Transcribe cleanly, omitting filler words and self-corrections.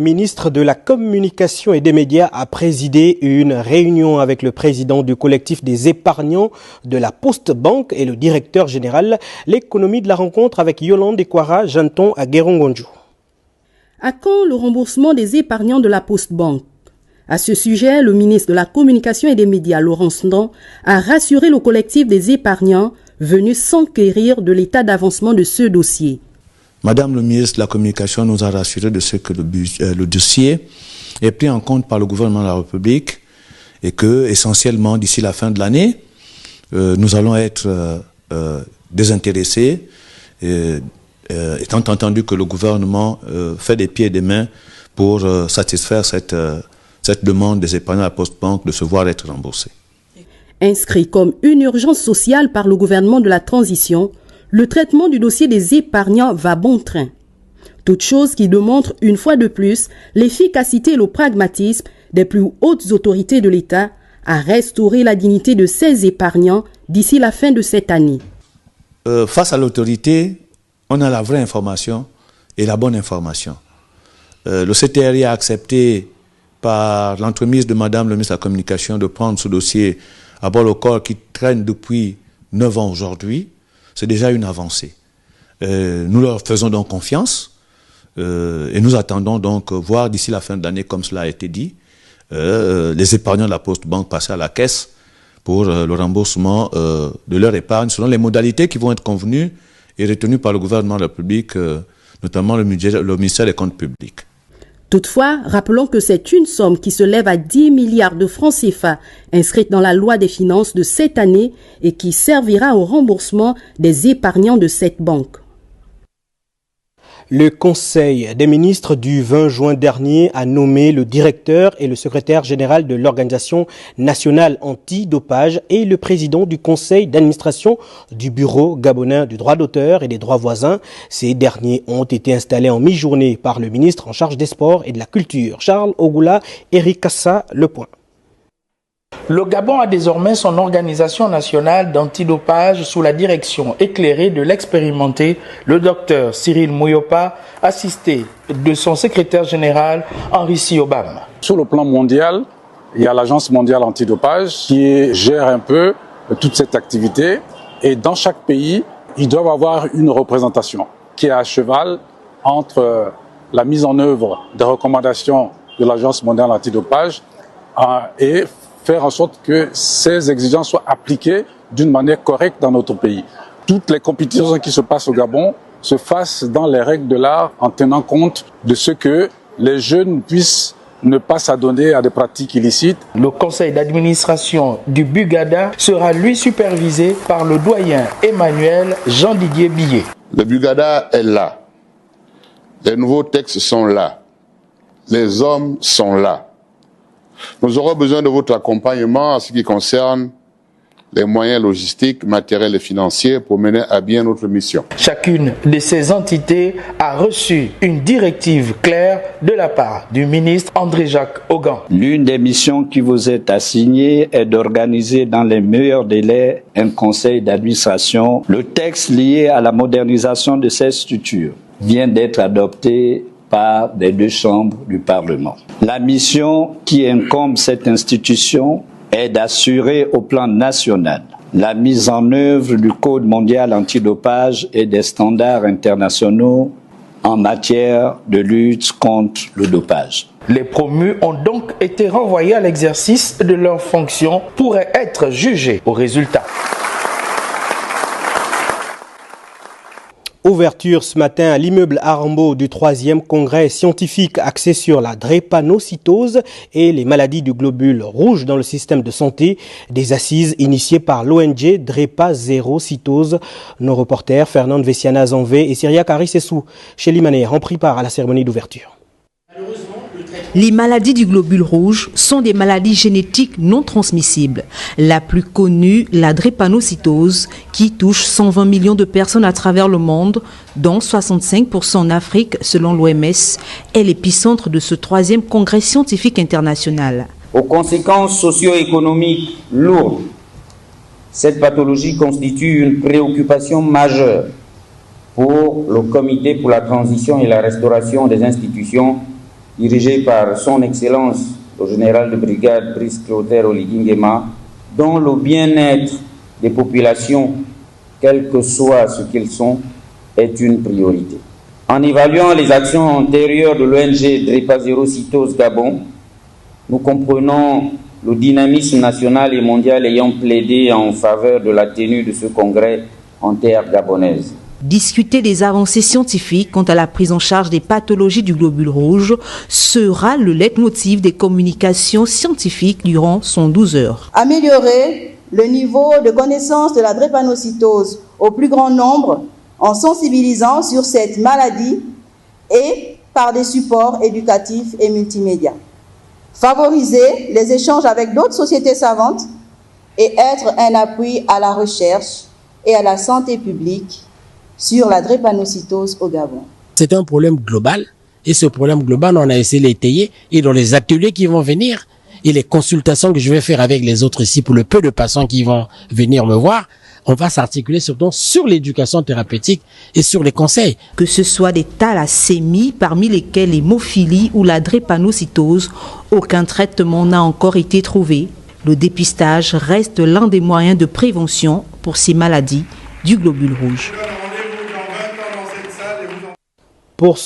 ministre de la Communication et des Médias a présidé une réunion avec le président du collectif des épargnants de la Poste Banque et le directeur général. L'économie de la rencontre avec Yolande Ekwara, Janton à Guérongonjou. À quand le remboursement des épargnants de la Poste Banque? À ce sujet, le ministre de la Communication et des Médias, Laurence Ndong, a rassuré le collectif des épargnants venu s'enquérir de l'état d'avancement de ce dossier. Madame le ministre de la Communication nous a rassuré de ce que le dossier est pris en compte par le gouvernement de la République et que, essentiellement, d'ici la fin de l'année, nous allons être désintéressés, étant entendu que le gouvernement fait des pieds et des mains pour satisfaire cette demande des épargnants à la Poste Banque de se voir être remboursés. Inscrit comme une urgence sociale par le gouvernement de la transition, le traitement du dossier des épargnants va bon train. Toute chose qui démontre une fois de plus l'efficacité et le pragmatisme des plus hautes autorités de l'État à restaurer la dignité de ces épargnants d'ici la fin de cette année. Face à l'autorité, on a la vraie information et la bonne information. Le CTRI a accepté par l'entremise de Madame le ministre de la Communication de prendre ce dossier à bord le corps qui traîne depuis 9 ans aujourd'hui. C'est déjà une avancée. Nous leur faisons donc confiance et nous attendons donc voir d'ici la fin de l'année, comme cela a été dit, les épargnants de la Poste Banque passer à la caisse pour le remboursement de leur épargne selon les modalités qui vont être convenues et retenues par le gouvernement de la République, notamment le ministère des Comptes publics. Toutefois, rappelons que c'est une somme qui se lève à 10 milliards de francs CFA inscrite dans la loi des finances de cette année et qui servira au remboursement des épargnants de cette banque. Le Conseil des ministres du 20 juin dernier a nommé le directeur et le secrétaire général de l'Organisation nationale anti-dopage et le président du conseil d'administration du Bureau gabonais du droit d'auteur et des droits voisins. Ces derniers ont été installés en mi-journée par le ministre en charge des sports et de la culture. Charles Ogoula, Eric Kassa, Le Point. Le Gabon a désormais son organisation nationale d'antidopage sous la direction éclairée de l'expérimenté, le docteur Cyril Mouyopa, assisté de son secrétaire général Henri Siobam. Sur le plan mondial, il y a l'Agence mondiale antidopage qui gère un peu toute cette activité et dans chaque pays, ils doivent avoir une représentation qui est à cheval entre la mise en œuvre des recommandations de l'Agence mondiale antidopage et faire en sorte que ces exigences soient appliquées d'une manière correcte dans notre pays. Toutes les compétitions qui se passent au Gabon se fassent dans les règles de l'art en tenant compte de ce que les jeunes puissent ne pas s'adonner à des pratiques illicites. Le conseil d'administration du Bugada sera lui supervisé par le doyen Emmanuel Jean-Didier Billet. Le Bugada est là. Les nouveaux textes sont là. Les hommes sont là. Nous aurons besoin de votre accompagnement en ce qui concerne les moyens logistiques, matériels et financiers pour mener à bien notre mission. Chacune de ces entités a reçu une directive claire de la part du ministre André-Jacques Augan. L'une des missions qui vous est assignée est d'organiser dans les meilleurs délais un conseil d'administration. Le texte lié à la modernisation de ces structures vient d'être adopté par les deux chambres du Parlement. La mission qui incombe cette institution est d'assurer au plan national la mise en œuvre du Code mondial antidopage et des standards internationaux en matière de lutte contre le dopage. Les promus ont donc été renvoyés à l'exercice de leurs fonctions pour être jugés au résultat. Ouverture ce matin à l'immeuble Arambo du 3e congrès scientifique axé sur la drépanocytose et les maladies du globule rouge dans le système de santé. Des assises initiées par l'ONG Drépa Zéro Cytose. Nos reporters Fernande Vessiana Zanvé et Syria Karissessou chez Limané ont pris part à la cérémonie d'ouverture. Les maladies du globule rouge sont des maladies génétiques non transmissibles. La plus connue, la drépanocytose, qui touche 120 millions de personnes à travers le monde, dont 65% en Afrique selon l'OMS, est l'épicentre de ce 3e congrès scientifique international. Aux conséquences socio-économiques lourdes, cette pathologie constitue une préoccupation majeure pour le Comité pour la transition et la restauration des institutions dirigé par son Excellence le général de brigade Brice Clotaire Oligui Nguema, dont le bien-être des populations, quel que soit ce qu'ils sont, est une priorité. En évaluant les actions antérieures de l'ONG Drépanocytose Gabon, nous comprenons le dynamisme national et mondial ayant plaidé en faveur de la tenue de ce congrès en terre gabonaise. Discuter des avancées scientifiques quant à la prise en charge des pathologies du globule rouge sera le leitmotiv des communications scientifiques durant son 12 heures. Améliorer le niveau de connaissance de la drépanocytose au plus grand nombre en sensibilisant sur cette maladie et par des supports éducatifs et multimédia. Favoriser les échanges avec d'autres sociétés savantes et être un appui à la recherche et à la santé publique sur la drépanocytose au Gabon. C'est un problème global et ce problème global, on a essayé de l'étayer et dans les ateliers qui vont venir et les consultations que je vais faire avec les autres ici pour le peu de patients qui vont venir me voir, on va s'articuler surtout sur l'éducation thérapeutique et sur les conseils. Que ce soit des thalassémies, parmi lesquelles l'hémophilie ou la drépanocytose, aucun traitement n'a encore été trouvé. Le dépistage reste l'un des moyens de prévention pour ces maladies du globule rouge. Pour